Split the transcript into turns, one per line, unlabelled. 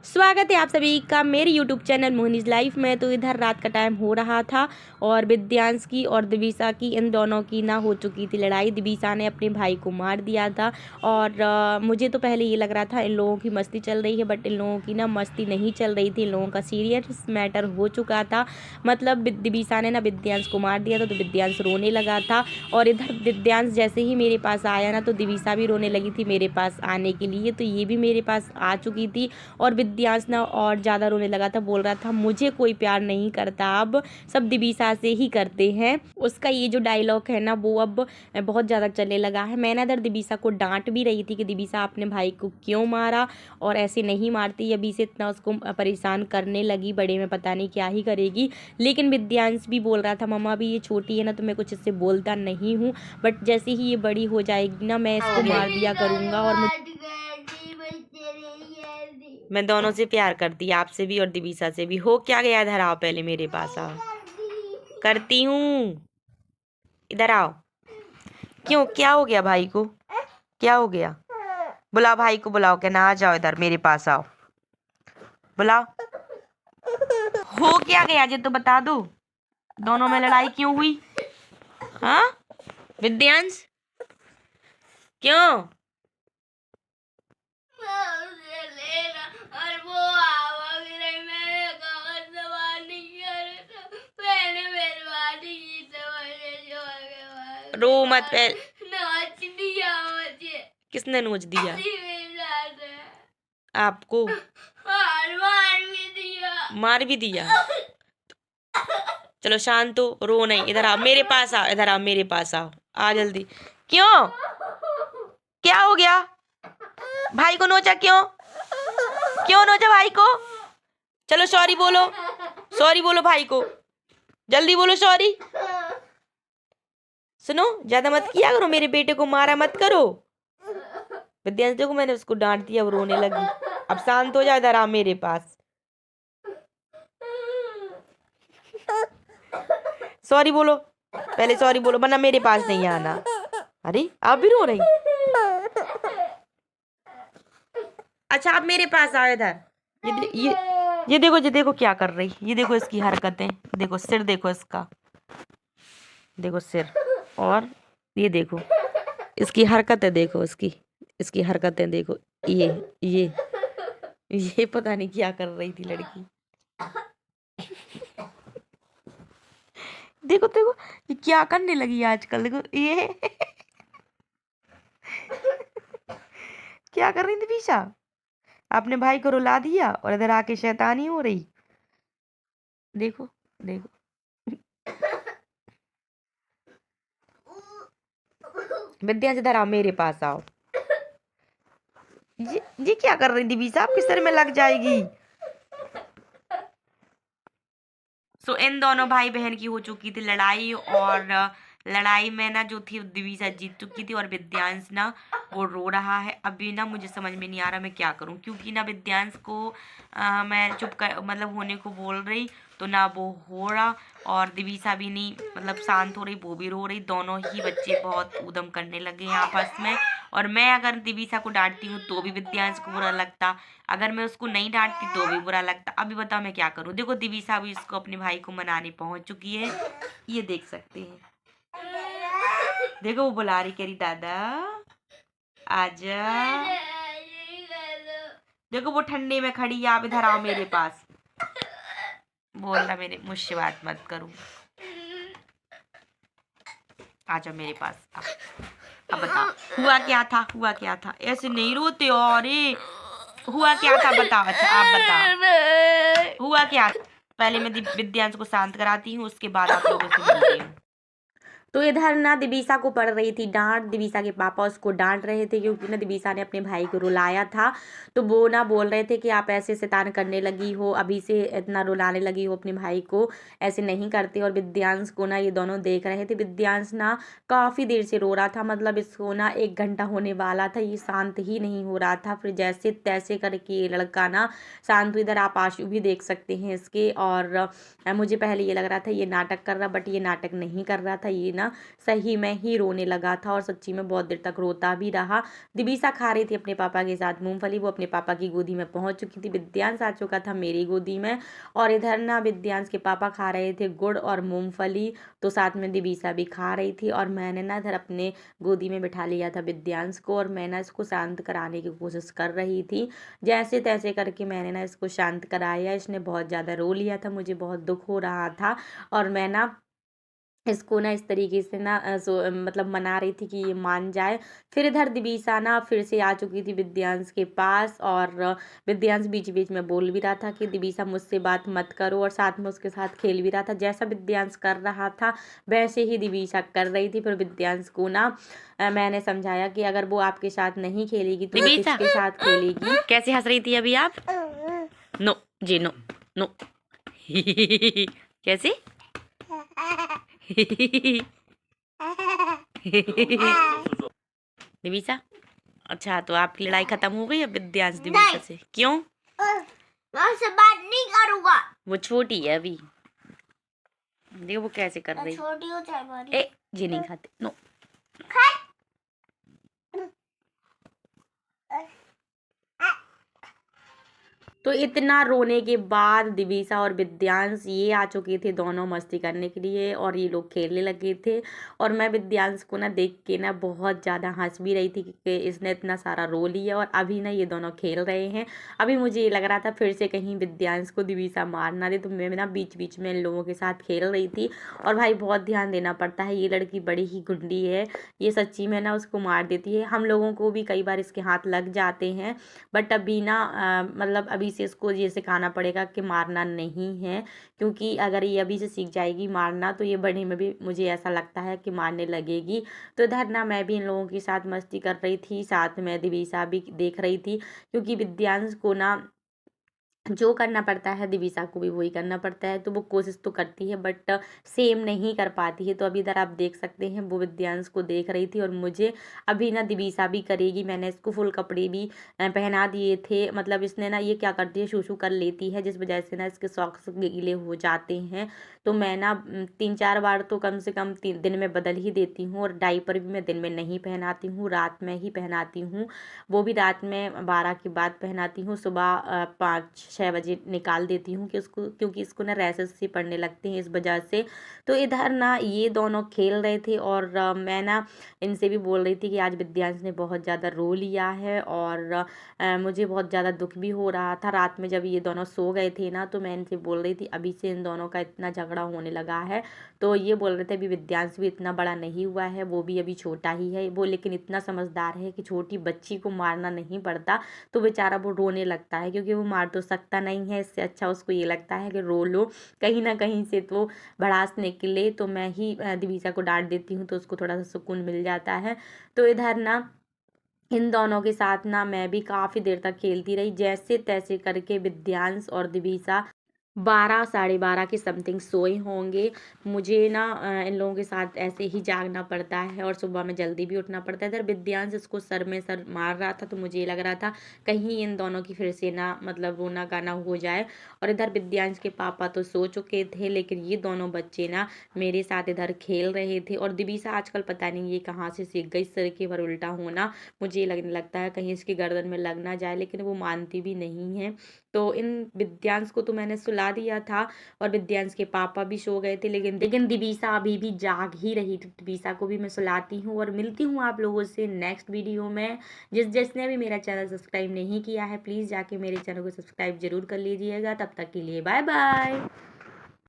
स्वागत है आप सभी का मेरे YouTube चैनल मोहनीज लाइफ में। तो इधर रात का टाइम हो रहा था और विद्यांश की और दिविसा की, इन दोनों की ना हो चुकी थी लड़ाई। दिविसा ने अपने भाई को मार दिया था और मुझे तो पहले ये लग रहा था इन लोगों की मस्ती चल रही है, बट इन लोगों की ना मस्ती नहीं चल रही थी। इन लोगों का सीरियस मैटर हो चुका था। मतलब दिविसा ने ना विद्यांश को मार दिया था, तो विद्यांश रोने लगा था। और इधर विद्यांश जैसे ही मेरे पास आया ना, तो दिविसा भी रोने लगी थी मेरे पास आने के लिए। तो ये भी मेरे पास आ चुकी थी और विद्यांश ना और ज़्यादा रोने लगा था। बोल रहा था मुझे कोई प्यार नहीं करता, अब सब दिविसा से ही करते हैं। उसका ये जो डायलॉग है ना, वो अब बहुत ज़्यादा चलने लगा है। मैं ना इधर दिविसा को डांट भी रही थी कि दिविसा अपने भाई को क्यों मारा, और ऐसे नहीं मारती। अभी से इतना उसको परेशान करने लगी, बड़े में पता नहीं क्या ही करेगी। लेकिन विद्यांश भी बोल रहा था मम्मा अभी ये छोटी है ना, तो मैं कुछ इससे बोलता नहीं हूँ, बट जैसे ही ये बड़ी हो जाएगी ना, मैं इसको मार दिया करूँगा। और मैं दोनों से प्यार करती, आपसे भी और दिविसा से भी। हो क्या गया? इधर आओ, पहले मेरे पास आओ। करती हूँ, इधर आओ। क्यों, क्या हो गया भाई को? क्या हो गया? बुलाओ भाई को, बुलाओ। क्या ना, आ जाओ इधर मेरे पास आओ, बुलाओ। हो क्या गया जी, तो बता दो। दोनों में लड़ाई क्यों हुई? हाँ विद्यांश, क्यों? रो मत। नोच दिया मुझे। किसने नोच दिया आपको? मार भी दिया। मार भी दिया? चलो शांत हो, रो नहीं। इधर आओ मेरे पास आओ, इधर आओ मेरे पास आओ, आ जल्दी। क्यों, क्या हो गया? भाई को नोचा क्यों? क्यों नोचा भाई को? चलो सॉरी बोलो, सॉरी बोलो भाई को, जल्दी बोलो सॉरी। सुनो, ज्यादा मत किया करो, मेरे बेटे को मारा मत करो। विद्यांश देखो, मैंने उसको डांट दिया, वो रोने लगी। अब शांत हो जा, इधर आ मेरे पास। सॉरी बोलो, पहले सॉरी बोलो, वरना मेरे पास नहीं आना। अरे आप भी रो रही? अच्छा आप मेरे पास आओ इधर। ये देखो, ये देखो क्या कर रही, ये देखो इसकी हरकतें, देखो सिर, देखो इसका, देखो सिर, और ये देखो इसकी हरकतें, देखो इसकी हरकतें देखो। ये ये पता नहीं क्या कर रही थी लड़की। देखो देखो ये क्या करने लगी आजकल, देखो ये क्या कर रही थी पीछा। आपने भाई को रुला दिया और इधर आके शैतानी हो रही। देखो देखो, विद्या से इधर आओ मेरे पास आओ। ये क्या कर रही थी बीसा, आपके सर में लग जाएगी। सो इन दोनों भाई बहन की हो चुकी थी लड़ाई, और लड़ाई में ना जो थी दिविसा जीत चुकी थी, और विद्यांश ना वो रो रहा है। अभी ना मुझे समझ में नहीं आ रहा मैं क्या करूं, क्योंकि ना विद्यांश को मैं चुप कर मतलब होने को बोल रही, तो ना वो हो रहा, और दिविसा भी नहीं मतलब शांत हो रही, वो भी रो रही। दोनों ही बच्चे बहुत ऊधम करने लगे हैं आपस में। और मैं अगर दिविसा को डांटती हूँ तो भी विद्यांश को बुरा लगता, अगर मैं उसको नहीं डांटती तो भी बुरा लगता। अभी बताओ मैं क्या करूं। देखो दिविसा भी इसको अपने भाई को मनाने पहुंच चुकी है, ये देख सकते हैं। देखो वो बुला रही, कह रही दादा आजा। देखो वो ठंडे में खड़ी, आप इधर आओ मेरे पास। बोल रहा मेरे मुझसे बात मत करो, आ जाओ मेरे पास। अब बताओ हुआ क्या था, हुआ क्या था? ऐसे नहीं रोते हो, अरे हुआ क्या था बताओ। अच्छा आप बताओ हुआ क्या। पहले मैं विद्यांश को शांत कराती हूँ, उसके बाद आप लोगों से मिलती हूँ। तो इधर ना दिविसा को पड़ रही थी डांट, दिविसा के पापा उसको डांट रहे थे, क्योंकि ना दिविसा ने अपने भाई को रुलाया था। तो वो ना बोल रहे थे कि आप ऐसे शैतान करने लगी हो, अभी से इतना रुलाने लगी हो अपने भाई को, ऐसे नहीं करते। और विद्यांश को ना ये दोनों देख रहे थे। विद्यांश ना काफ़ी देर से रो रहा था, मतलब इसको ना 1 घंटा होने वाला था, ये शांत ही नहीं हो रहा था। फिर जैसे तैसे करके ये लड़का ना शांत हुआ। इधर आप आंसू भी देख सकते हैं इसके। और मुझे पहले ये लग रहा था ये नाटक कर रहा, बट ये नाटक नहीं कर रहा था, ये ना सही में ही रोने लगा था और सच्ची में बहुत देर तक रोता भी रहा। दिवीसा खा रही थी अपने पापा के साथ मूंगफली, वो अपने पापा की गोदी में पहुंच चुकी थी। विद्यांश आ चुका था मेरी गोदी में और इधर ना विद्यांश के पापा खा रहे थे गुड़ और मूंगफली, तो साथ में दिवीसा भी खा रही थी। और मैंने ना इधर अपने गोदी में बिठा लिया था विद्यांश को और मैं ना इसको शांत कराने की कोशिश कर रही थी। जैसे तैसे करके मैंने ना इसको शांत कराया। इसने बहुत ज़्यादा रो लिया था, मुझे बहुत दुख हो रहा था और मैं ना इसको ना इस तरीके से ना मतलब मना रही थी कि ये मान जाए। फिर इधर दिवीसा ना फिर से आ चुकी थी विद्यांश के पास और विद्यांश बीच बीच में बोल भी रहा था कि दिवीसा मुझसे बात मत करो और साथ में उसके साथ खेल भी रहा था। जैसा विद्यांश कर रहा था वैसे ही दिवीसा कर रही थी। फिर विद्यांश को ना मैंने समझाया कि अगर वो आपके साथ नहीं खेलेगी तो वो किसके साथ खेलेगी। कैसे हंस रही थी अभी आप? नो जी नो नो कैसे दिवीसा, अच्छा तो आपकी लड़ाई खत्म हो गई है विद्यांश दिवीसा से? क्यों? मैं उससे बात नहीं करूंगा। वो छोटी है अभी, देखो वो कैसे कर रही। छोटी हो चाहे बड़ी। ए जी नहीं खाते नो। तो इतना रोने के बाद दिवीसा और विद्यांश ये आ चुके थे दोनों मस्ती करने के लिए और ये लोग खेलने लगे थे। और मैं विद्यांश को ना देख के ना बहुत ज़्यादा हंस भी रही थी कि इसने इतना सारा रो लिया और अभी ना ये दोनों खेल रहे हैं। अभी मुझे ये लग रहा था फिर से कहीं विद्यांश को दिवीसा मार ना दे, तो मैं ना बीच बीच में इन लोगों के साथ खेल रही थी। और भाई बहुत ध्यान देना पड़ता है, ये लड़की बड़ी ही गुंडी है, ये सच्ची में ना उसको मार देती है। हम लोगों को भी कई बार इसके हाथ लग जाते हैं, बट अभी ना मतलब अभी से इसको ये सिखाना पड़ेगा कि मारना नहीं है, क्योंकि अगर ये अभी से सीख जाएगी मारना तो ये बढ़ने में भी मुझे ऐसा लगता है कि मारने लगेगी। तो इधर ना मैं भी इन लोगों के साथ मस्ती कर रही थी, साथ में दिवीसा भी देख रही थी, क्योंकि विद्यांश को ना जो करना पड़ता है दिवीसा को भी वही करना पड़ता है। तो वो कोशिश तो करती है बट सेम नहीं कर पाती है। तो अभी इधर आप देख सकते हैं वो विद्यांश को देख रही थी और मुझे अभी ना दिवीसा भी करेगी। मैंने इसको फुल कपड़े भी पहना दिए थे, मतलब इसने ना ये क्या करती है शूशू कर लेती है, जिस वजह से ना इसके सॉक्स गीले हो जाते हैं। तो मैं ना 3-4 बार तो कम से कम 3 दिन में बदल ही देती हूँ और डाइपर भी मैं दिन में नहीं पहनाती हूँ, रात में ही पहनाती हूँ। वो भी रात में 12 के बाद पहनाती हूँ, सुबह 5-6 बजे निकाल देती हूँ कि उसको, क्योंकि इसको ना रैसेस सी पड़ने लगते हैं इस वजह से। तो इधर ना ये दोनों खेल रहे थे और मैं ना इनसे भी बोल रही थी कि आज विद्यांश ने बहुत ज़्यादा रो लिया है और मुझे बहुत ज़्यादा दुख भी हो रहा था। रात में जब ये दोनों सो गए थे ना तो मैं इनसे बोल रही थी अभी से इन दोनों का इतना झगड़ा होने लगा है। तो ये बोल रहे थे अभी विद्यांश भी इतना बड़ा नहीं हुआ है, वो भी अभी छोटा ही है वो, लेकिन इतना समझदार है कि छोटी बच्ची को मारना नहीं पड़ता। तो बेचारा वो रोने लगता है, क्योंकि वो मार तो सकता नहीं है, इससे अच्छा उसको ये लगता है कि रो लो, कहीं ना कहीं से तो भड़ास निकले। तो मैं ही दिवीसा को डांट देती हूँ तो उसको थोड़ा सा सुकून मिल जाता है। तो इधर ना इन दोनों के साथ ना मैं भी काफ़ी देर तक खेलती रही, जैसे तैसे करके विद्यांश और दिवीसा 12-12:30 के समथिंग सोए होंगे। मुझे ना इन लोगों के साथ ऐसे ही जागना पड़ता है और सुबह में जल्दी भी उठना पड़ता है। इधर विद्यांश इसको सर में सर मार रहा था, तो मुझे ये लग रहा था कहीं इन दोनों की फिर से ना मतलब रोना गाना हो जाए। और इधर विद्यांश के पापा तो सो चुके थे, लेकिन ये दोनों बच्चे ना मेरे साथ इधर खेल रहे थे। और दिवीसा आजकल पता नहीं ये कहाँ से सीख गई सर के ऊपर उल्टा होना, मुझे लगने लगता है कहीं इसकी गर्दन में लग ना जाए, लेकिन वो मानती भी नहीं है। तो इन विद्यांश को तो मैंने सुला दिया था और विद्यांश के पापा भी सो गए थे, लेकिन दिवीसा अभी भी जाग ही रही थी। दिवीसा को भी मैं सुलाती हूँ और मिलती हूँ आप लोगों से नेक्स्ट वीडियो में। जिसने भी मेरा चैनल सब्सक्राइब नहीं किया है प्लीज़ जाके मेरे चैनल को सब्सक्राइब जरूर कर लीजिएगा। तब तक के लिए बाय बाय।